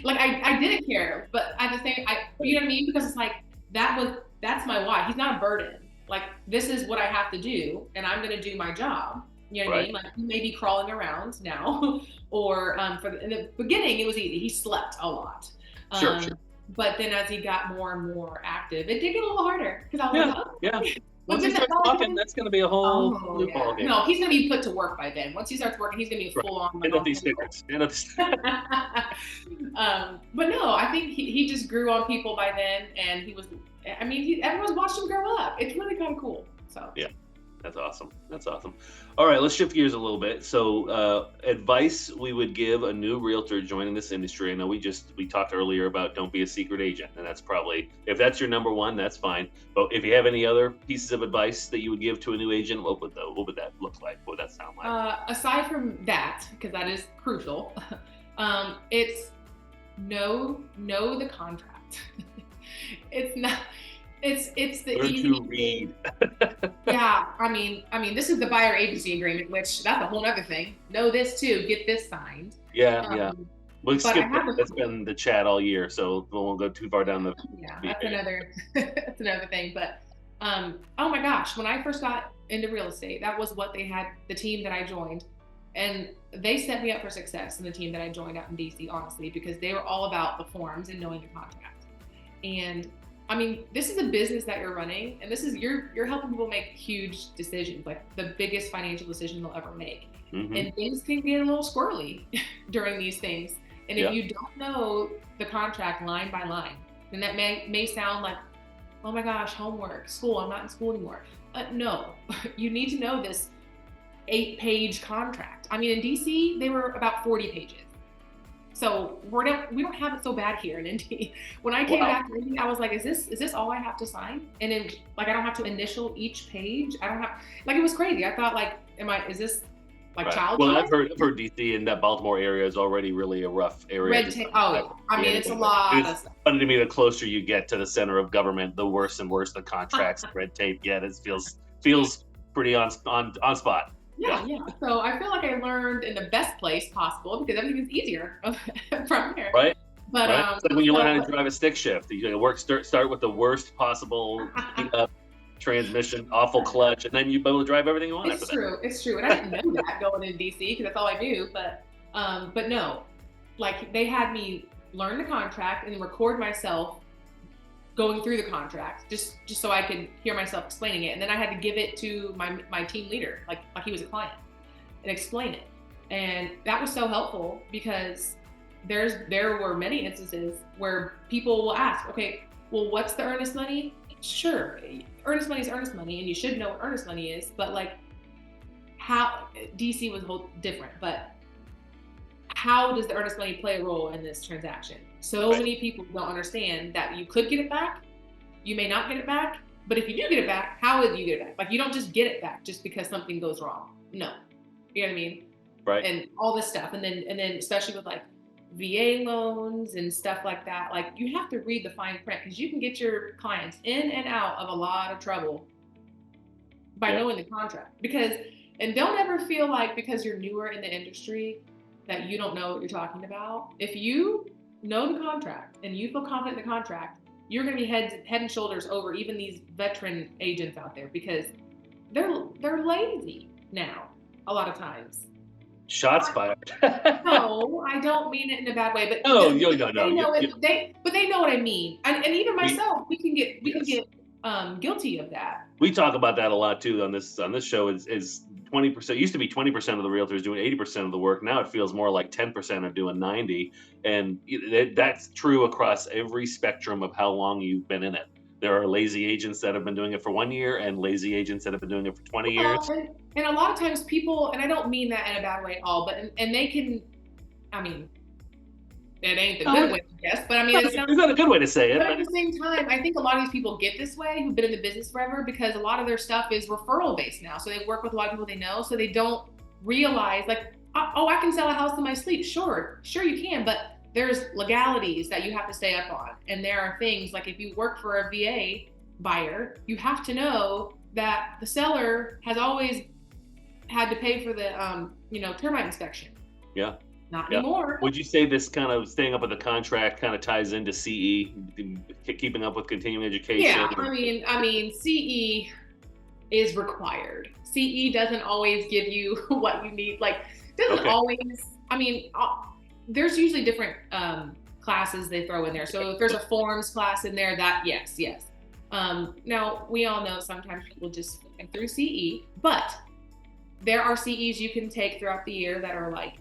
Like I didn't care, but at the same, you know what I mean? Because it's like that's my why. He's not a burden. Like this is what I have to do, and I'm gonna do my job. You know what I Right. mean? Like he may be crawling around now, or in the beginning it was easy. He slept a lot. Sure. Um, but then as he got more and more active, it did get a little harder because I was Yeah. like, oh, Yeah. but Once he then starts talking, that's going to be a whole oh new yeah. ball game. No, he's gonna be put to work by then. Once he starts working, he's gonna be a Right. full on Hand up these stickers. Hand up the stickers. But no, I think he just grew on people by then, and he was. I mean, everyone's watched him grow up. It's really kind of cool. So Yeah. That's awesome. That's awesome. All right, let's shift gears a little bit. So, advice we would give a new realtor joining this industry. I know we talked earlier about don't be a secret agent, and that's probably, if that's your number one, that's fine. But if you have any other pieces of advice that you would give to a new agent, what would that look like? What would that sound like? aside from that, because that is crucial, it's know the contract. It's not. It's the Learn easy to thing. read. Yeah, I mean, this is the buyer agency agreement, which that's a whole other thing. Know this too. Get this signed. Yeah, Um, yeah. We'll but I skip that. have That's been the chat all year, so we won't go too far down the. yeah, that's another that's another thing. But oh my gosh, when I first got into real estate, that was what they had. The team that I joined, and they set me up for success in the team that I joined out in DC, honestly, because they were all about the forms and knowing the contract. And this is a business that you're running, and this is you're helping people make huge decisions, like the biggest financial decision they'll ever make. Mm-hmm. And things can get a little squirrely during these things. And if you don't know the contract line by line, then that may sound like, oh my gosh, homework, school, I'm not in school anymore. No, you need to know this 8-page contract. In DC, they were about 40 pages. So we don't have it so bad here in Indy. When I came back to Indy, I was like, is this all I have to sign? And then like I don't have to initial each page. I don't have, like, it was crazy. I thought like, is this like child? Well, I've heard DC and that Baltimore area is already really a rough area. Red tape. Oh, it's a lot of stuff. Funny to me, the closer you get to the center of government, the worse and worse the contracts, red tape get. It feels pretty on spot. Yeah. So I feel like I learned in the best place possible because everything is easier from here. Right. But it's like when you learn how to drive a stick shift, you start with the worst possible transmission, awful clutch, and then you be able to drive everything you want. It's true. And I didn't know that going into DC because that's all I knew. But no, like they had me learn the contract and then record myself going through the contract just so I could hear myself explaining it, and then I had to give it to my team leader like he was a client and explain it. And that was so helpful because there were many instances where people will ask, okay, well, what's the earnest money? Sure, earnest money is earnest money, and you should know what earnest money is, but like how DC was whole different, but how does the earnest money play a role in this transaction? So many people don't understand that you could get it back, you may not get it back, but if you do get it back, how would you get it back? Like you don't just get it back just because something goes wrong. No, you know what I mean? Right. And all this stuff, and then especially with like VA loans and stuff like that, like you have to read the fine print because you can get your clients in and out of a lot of trouble by knowing the contract. Because And don't ever feel like because you're newer in the industry that you don't know what you're talking about. If you know the contract and you feel confident in the contract, you're going to be head and shoulders over even these veteran agents out there because they're lazy now a lot of times. Shots fired. No, I don't mean it in a bad way, but No, they know you, it. They know what I mean, and even we, myself, we can get yes. guilty of that. We talk about that a lot too on this show. Is 20%, used to be 20% of the realtors doing 80% of the work. Now it feels more like 10% are doing 90, and that's true across every spectrum of how long you've been in it. There are lazy agents that have been doing it for 1 year, and lazy agents that have been doing it for 20 years. Well, and a lot of times people, and I don't mean that in a bad way at all, but and they can, I mean, it ain't the good way, I guess, but I mean, It's not a good way to say it. But at the same time, I think a lot of these people get this way who've been in the business forever because a lot of their stuff is referral based now. So they work with a lot of people they know, so they don't realize like, oh, I can sell a house in my sleep. Sure you can, but there's legalities that you have to stay up on, and there are things like if you work for a VA buyer, you have to know that the seller has always had to pay for the termite inspection. Yeah. Not anymore. Would you say this kind of staying up with the contract kind of ties into CE, keeping up with continuing education? Yeah, I mean, CE is required. CE doesn't always give you what you need. Like, doesn't always. I mean, there's usually different classes they throw in there. So if there's a forms class in there, that yes. Now we all know sometimes people just get through CE, but there are CEs you can take throughout the year that are like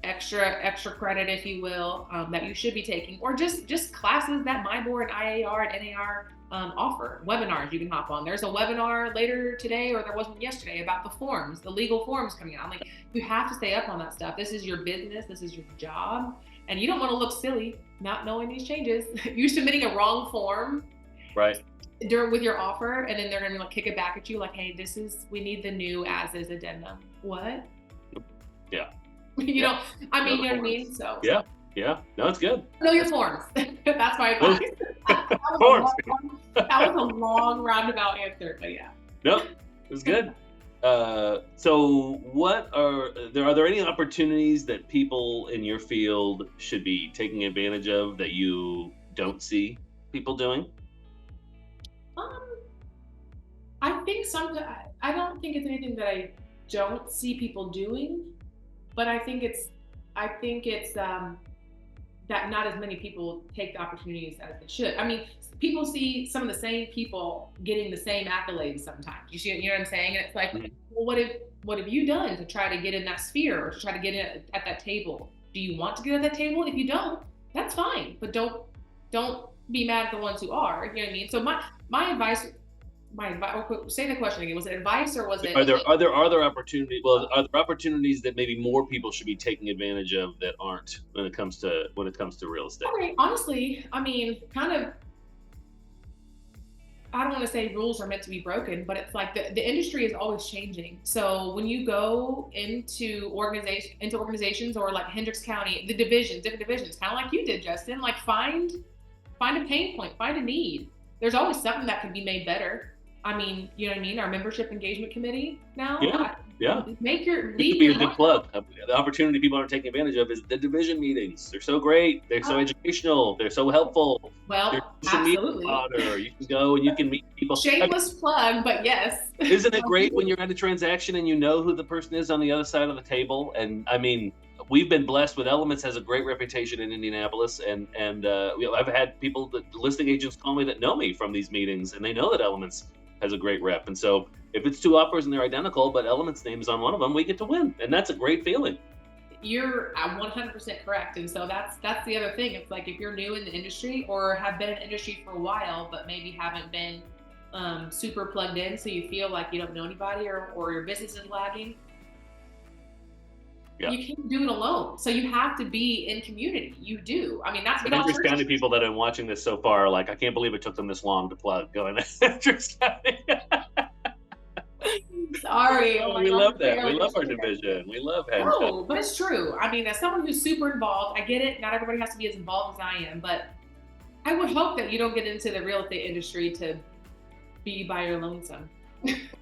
extra credit, if you will, that you should be taking, or just classes that MIBOR and IAR and NAR offer. Webinars you can hop on. There's a webinar later today, or there was one yesterday, about the forms, the legal forms coming out. I'm like, you have to stay up on that stuff. This is your business. This is your job. And you don't want to look silly not knowing these changes. You submitting a wrong form. Right. With your offer, and then they're going to like kick it back at you like, hey, we need the new as is addendum. What? Yeah. You know what I mean? So yeah, no, it's good. Know your forms. That's my advice. That was a long roundabout answer, but yeah. No, it was good. So are there any opportunities that people in your field should be taking advantage of that you don't see people doing? I think I don't think it's anything that I don't see people doing. But I think it's that not as many people take the opportunities as they should. I mean, people see some of the same people getting the same accolades sometimes. You know what I'm saying? And it's like, well, what have you done to try to get in that sphere or to try to get in at that table? Do you want to get at that table? If you don't, that's fine. But don't be mad at the ones who are. You know what I mean? So my advice. Say the question again. Was it advice or was it? Are there opportunities? Well, are there opportunities that maybe more people should be taking advantage of that aren't when it comes to real estate? Okay, honestly, I mean, kind of. I don't want to say rules are meant to be broken, but it's like the industry is always changing. So when you go into organizations or like Hendricks County, different divisions, kind of like you did, Justin, like find a pain point, find a need. There's always something that can be made better. I mean, you know what I mean? Our membership engagement committee now. Yeah. Make your lead. It could be a good plug. The opportunity people aren't taking advantage of is the division meetings. They're so great. They're so educational. They're so helpful. Well, absolutely. You can go and you can meet people. Shameless plug, but yes. Isn't it great when you're at a transaction and you know who the person is on the other side of the table? And I mean, we've been blessed with Elements has a great reputation in Indianapolis, and I've had people, the listing agents, call me that know me from these meetings, and they know that Elements has a great rep. And so if it's two offers and they're identical, but Elements' name is on one of them, we get to win, and that's a great feeling. You're 100% correct, and so that's the other thing. It's like if you're new in the industry or have been in the industry for a while, but maybe haven't been super plugged in, so you feel like you don't know anybody or your business is lagging. Yeah. You can't do it alone. So you have to be in community. You do. I mean, that's the Hendricks County people that are watching this so far are like, I can't believe it took them this long to plug going to Hendricks County. Sorry. We love that. We love our division. We love Hendricks. No, but it's true. I mean, as someone who's super involved, I get it. Not everybody has to be as involved as I am, but I would hope that you don't get into the real estate industry to be by your lonesome.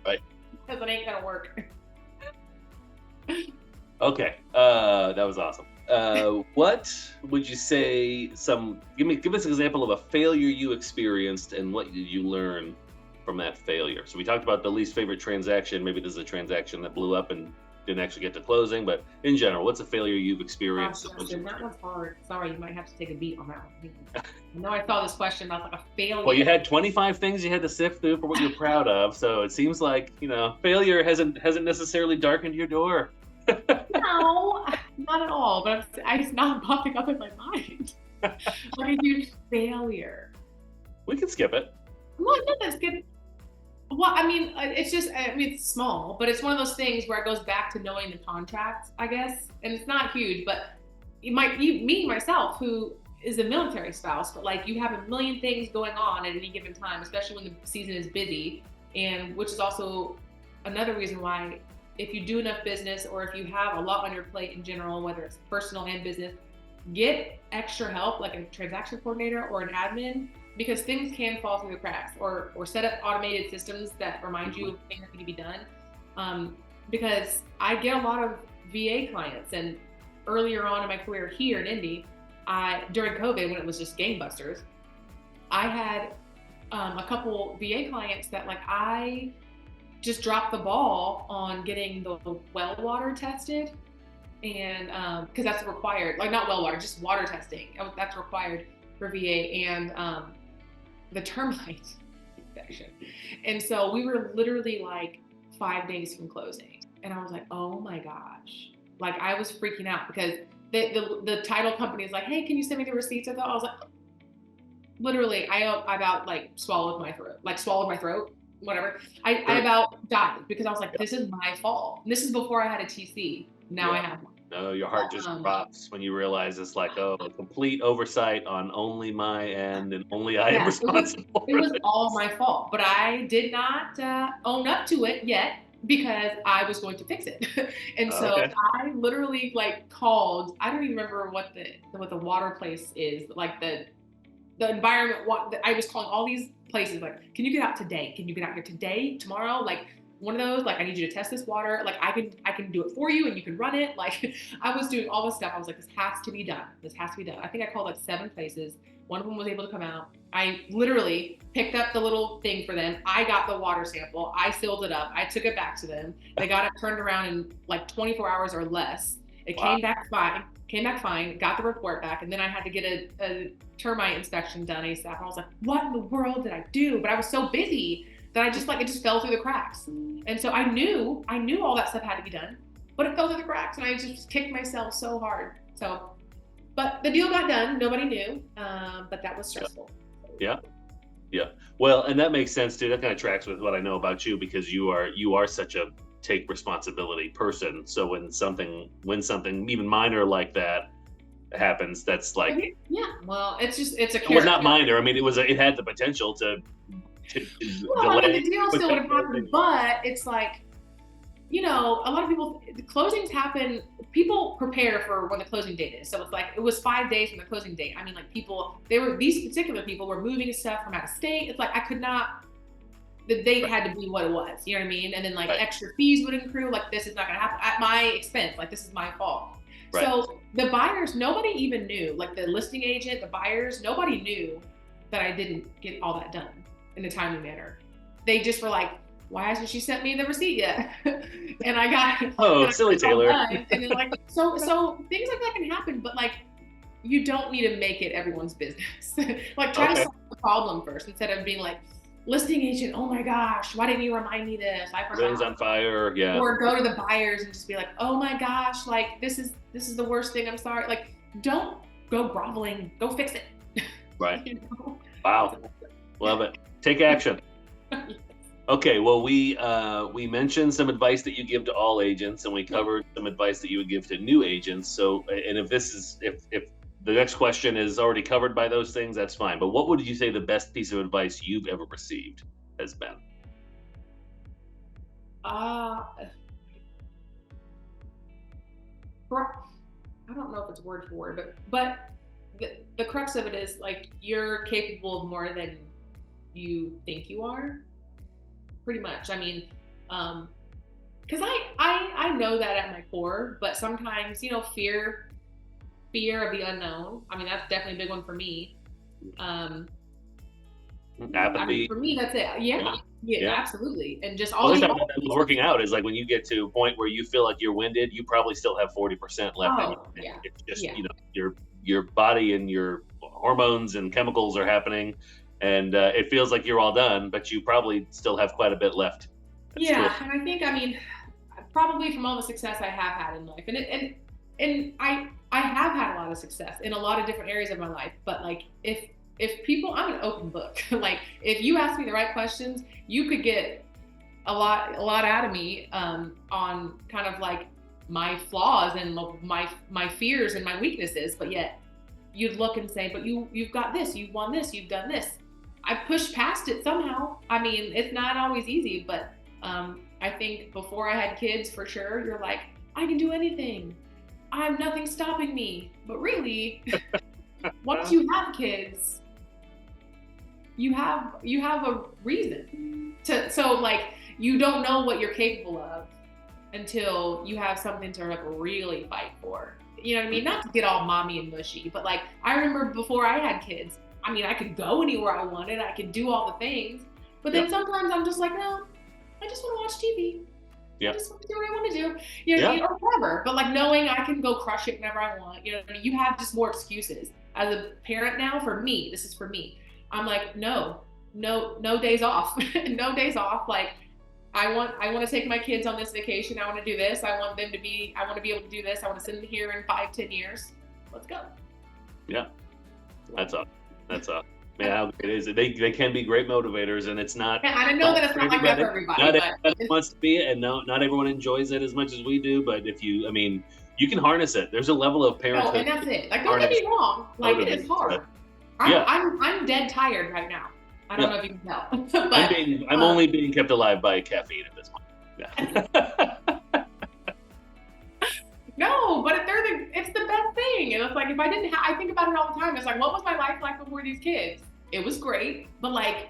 Right. Because it ain't going to work. Okay, that was awesome. What would you say? Give us an example of a failure you experienced, and what did you learn from that failure? So we talked about the least favorite transaction. Maybe this is a transaction that blew up and didn't actually get to closing. But in general, what's a failure you've Gosh, experienced? And what you Justin, that learned? one's hard. Sorry, you might have to take a beat on that one. I know I saw this question about like a Well, you failure. had 25 things you had to sift through for what you're proud of. So it seems like failure hasn't necessarily darkened your door. No, not at all. But it's not popping up in my mind. Like a huge failure. We can skip it. Well, no, that's good. Well, I mean, it's just, I mean, it's small, but it's one of those things where it goes back to knowing the contract, I guess. And it's not huge, but me, myself, who is a military spouse, but like you have a million things going on at any given time, especially when the season is busy. And which is also another reason why, if you do enough business or if you have a lot on your plate in general, whether it's personal and business, get extra help like a transaction coordinator or an admin, because things can fall through the cracks, or set up automated systems that remind you Mhm. of things that need to be done. Because I get a lot of VA clients, and earlier on in my career here in Indy, during COVID when it was just gangbusters, I had a couple VA clients that like I just dropped the ball on getting the well water tested, and because that's required, like not well water, just water testing. That's required for VA, and the termite infection. And so we were literally like 5 days from closing, and I was like, oh my gosh, like I was freaking out because the title company is like, hey, can you send me the receipts of that? I was like, literally, I about like swallowed my throat, whatever. I Sure. about died because I was like, this is my fault. And this is before I had a TC. Now I Yeah. have one. No, your heart just Um, drops when you realize it's like, oh, a complete oversight on only my end, and only I am yeah, responsible it for was all this. my fault, but I did not own up to it yet because I was going to fix it. And so Okay. I literally like called. I don't even remember what the water place is, but like the environment. I was calling all these places like, can you get out today? Can you get out here today, tomorrow? Like one of those, like I need you to test this water. Like I can do it for you and you can run it. Like I was doing all this stuff. I was like, this has to be done. This has to be done. I think I called like 7 places. One of them was able to come out. I literally picked up the little thing for them. I got the water sample. I sealed it up. I took it back to them. They got it turned around in like 24 hours or less. It Wow. came back fine. Came back fine. Got the report back, and then I had to get a termite inspection done ASAP. And I was like, what in the world did I do? But I was so busy that I just like it just fell through the cracks. And so I knew all that stuff had to be done, but it fell through the cracks, and I just kicked myself so hard. So, but the deal got done. Nobody knew, but that was Yeah. stressful. Yeah. Yeah. Well, and that makes sense too. That kind of tracks with what I know about you, because you are such a take responsibility person. So when something even minor like that happens, that's like, Yeah, well, it's a well, not character. minor. I mean, it had the potential to Well, I mean, delay the deal still would have potential happened, things. but it's like, a lot of people, the closings happen, people prepare for when the closing date is. So it's like, it was 5 days from the closing date. I mean, like these particular people were moving stuff from out of state. It's like, I could not, the date Right. had to be what it was. You know what I mean? And then like Right. extra fees would accrue. Like, this is not going to happen at my expense. Like, this is my fault. Right. So the buyers, nobody even knew, like the listing agent, the buyers, nobody knew that I didn't get all that done in a timely manner. They just were like, why hasn't she sent me the receipt yet? and I got and Oh, I got silly it all Taylor. done. And then like so things like that can happen, but like you don't need to make it everyone's business. Like try to Okay. solve the problem first instead of being like, listing agent, oh my gosh, why didn't you remind me this? I Everything's forgot. on fire. Yeah. Or go to the buyers and just be like, oh my gosh, like this is the worst thing. I'm sorry. Like, don't go groveling. Go fix it. Right. You know? Wow. Love it. Take action. Okay, well, we mentioned some advice that you give to all agents, and we covered some advice that you would give to new agents. So, and if the next question is already covered by those things, that's fine. But what would you say the best piece of advice you've ever received has been? Uh, I don't know if it's word for word, but the crux of it is like you're capable of more than you think you are. Pretty much. I mean, um, because I know that at my core, but sometimes, fear of the unknown. I mean, that's definitely a big one for me. Um, I mean, Apathy. for me, that's it. Yeah, Yeah. yeah, Yeah. absolutely. And just Well, all at least the I know all that the was pieces. working out is like when you get to a point where you feel like you're winded, you probably still have 40% left in you. Oh, And yeah, it's just, yeah, your body and your hormones and chemicals are happening, and it feels like you're all done, but you probably still have quite a bit left. That's yeah. cool. And I think, I mean, probably from all the success I have had in life, and I have had a lot of success in a lot of different areas of my life. But like, if people, I'm an open book. Like, if you ask me the right questions, you could get a lot out of me, on kind of like my flaws and my fears and my weaknesses. But yet you'd look and say, but you've got this, you've won this, you've done this. I pushed past it somehow. I mean, it's not always easy, but I think before I had kids, for sure, you're like, I can do anything. I have nothing stopping me. But really, once you have kids, you have a reason to, so like, you don't know what you're capable of until you have something to like really fight for. You know what I mean? Not to get all mommy and mushy, but like, I remember before I had kids, I mean, I could go anywhere I wanted, I could do all the things, but Yeah. then sometimes I'm just like, no, I just want to watch TV. I Yeah. just want to do what I want to do, Yeah. whatever. But like, knowing I can go crush it whenever I want, I mean, you have just more excuses. As a parent now, for me, this is for me. I'm like, no, no, no days off, no days off. Like, I want to take my kids on this vacation. I want to do this. I want to be able to do this. I want to send them here in 5-10 years. Let's go. Yeah. That's up. That's up. Man, how great is it? They can be great motivators, and it's not. And I know that it's not like that for everybody, Not but everybody wants to be it, and not everyone enjoys it as much as we do. But I mean, you can harness it. There's a level of no, parenthood. and that's it. Like, don't get me wrong. Like, it is hard. Yeah. I'm dead tired right now. I don't know if you can tell, but I'm only being kept alive by caffeine at this point. Yeah. no, but it's the best thing. And it's like, if I didn't, I think about it all the time. It's like, what was my life like before these kids? It was great, but like,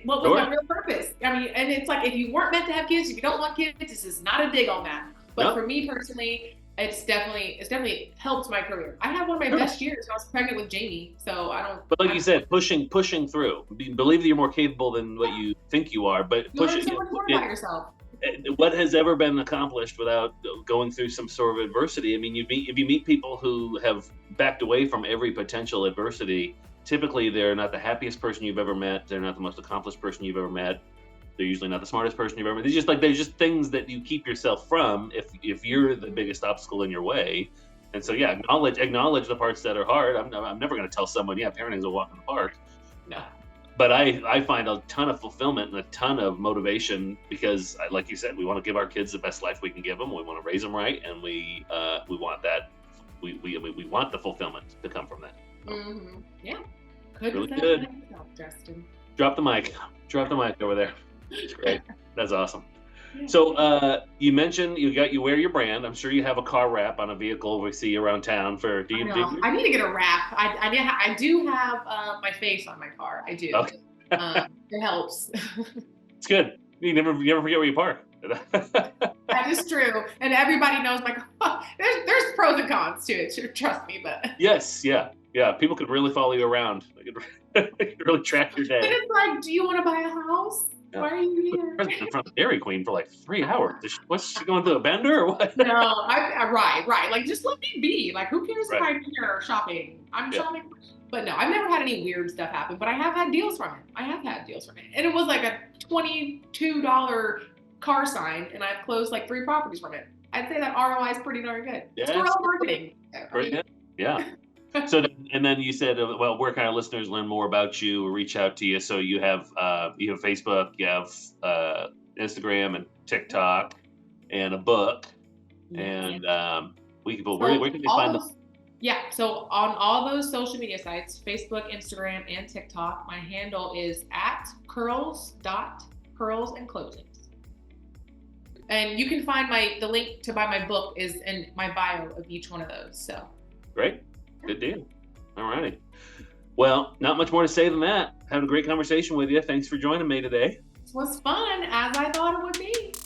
what was my real purpose? I mean, and it's like, if you weren't meant to have kids, if you don't want kids, this is not a dig on that. But for me personally, it's definitely helped my career. I had one of my best years when I was pregnant with Jamie, so I don't. But like you said, pushing through. Believe that you're more capable than what you think you are, but pushing. So much more about yourself. What has ever been accomplished without going through some sort of adversity? I mean, if you meet people who have backed away from every potential adversity, typically they're not the happiest person you've ever met. They're not the most accomplished person you've ever met. They're usually not the smartest person you've ever met. There's just things that you keep yourself from if you're the biggest obstacle in your way. And so, yeah, acknowledge the parts that are hard. I'm never going to tell someone, yeah, parenting is a walk in the park. No. But I find a ton of fulfillment and a ton of motivation because, like you said, we want to give our kids the best life we can give them. We want to raise them right, and we want that. We want the fulfillment to come from that. So, yeah. Really good. Justin. Drop the mic over there. That's great. That's awesome. Yeah. So you mentioned you wear your brand. I'm sure you have a car wrap on a vehicle we see around town. I need to get a wrap. I do have my face on my car. I do. Okay. It helps. It's good. You never forget where you park. That is true, and everybody knows. Like, there's pros and cons to it. Trust me, but yes, yeah. People could really follow you around. They could really track your day. And it's like, do you want to buy a house? Yeah. Why are you here? In front of Dairy Queen for like 3 hours. What's she going through a bender or what? No, right. Like, just let me be. Like, who cares if I'm here shopping? I'm shopping. But no, I've never had any weird stuff happen. But I have had deals from it. And it was like a $22 car sign, and I've closed like 3 properties from it. I'd say that ROI is pretty darn good. It's guerrilla marketing. Pretty good. Yeah. So, and then you said, well, where can our listeners learn more about you or reach out to you? So you have Facebook, you have Instagram and TikTok, and a book, and where can they find them? Yeah, so on all those social media sites, Facebook, Instagram, and TikTok, my handle is @curls.curlsandclosings. And you can find the link to buy my book is in my bio of each one of those. So great. Good deal. All righty. Well, not much more to say than that. Having a great conversation with you. Thanks for joining me today. was fun as I thought it would be.